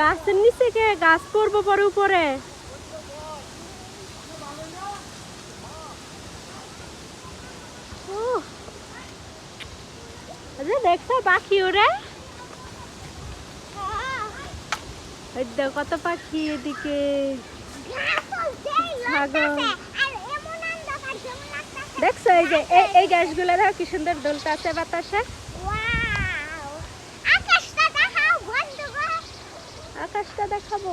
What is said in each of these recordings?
গাছের নিচে কে গাছ পড়বো পরে উপরে। দেখছো পাখি ওরে, কত পাখি এদিকে। দেখছো এই যে এই গাছগুলো দেখো কি সুন্দর দোলতাছে বাতাসে। আকাশটা দেখাবো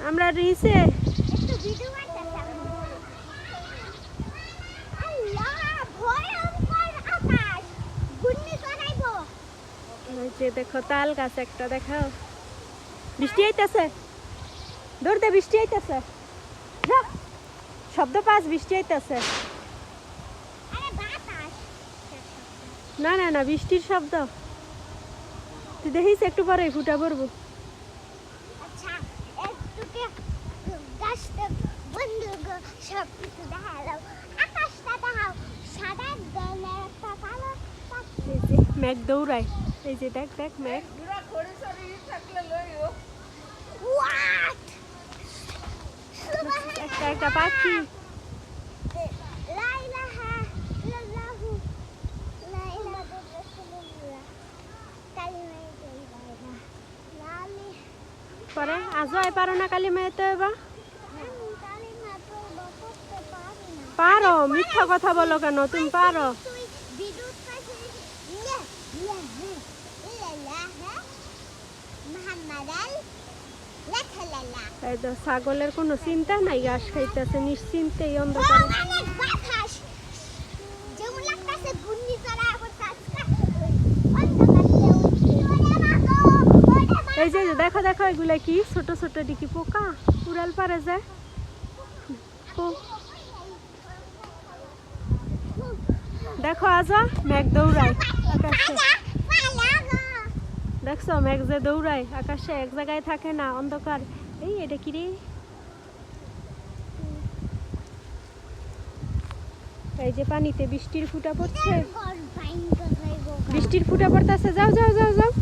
আমরা রিসে। দেখো তাল গাছ একটা দেখাও। বৃষ্টি আইতেছে, দৌড় দে, বৃষ্টি আইতেছে। শব্দ পাস, বৃষ্টি আইতেছে। না না না, বৃষ্টির শব্দ। তুই দেখিস একটু পরে ফুটা পড়বো। মেঘ দৌড়ায়, এই যে দেখ দেখ মেঘ। একটা একটা পাখি। পরে আজও আই পারো না কালী মেয়েতে এবার। পারো, মিথ্যা কথা বলো কেন, তুমি পারো। এই তো ছাগলের কোনো চিন্তা নাই, ঘাস খাইতেছে নিশ্চিন্তে এই অন্ধকারে। এই যে দেখো দেখো এগুলা কি ছোট ছোট ডিকি পোকা, উড়াল পারে যায়। দেখো আজা মেঘ দৌড়ায় আকাশে, দেখছো মেঘ যে দৌড়ায় আকাশে, এক জায়গায় থাকে না, অন্ধকার। এই এটা কি রে, এই যে পানিতে বৃষ্টির ফুটা পড়ছে, বৃষ্টির ফুটা পড়তেছে। যাও যাও যাও যাও।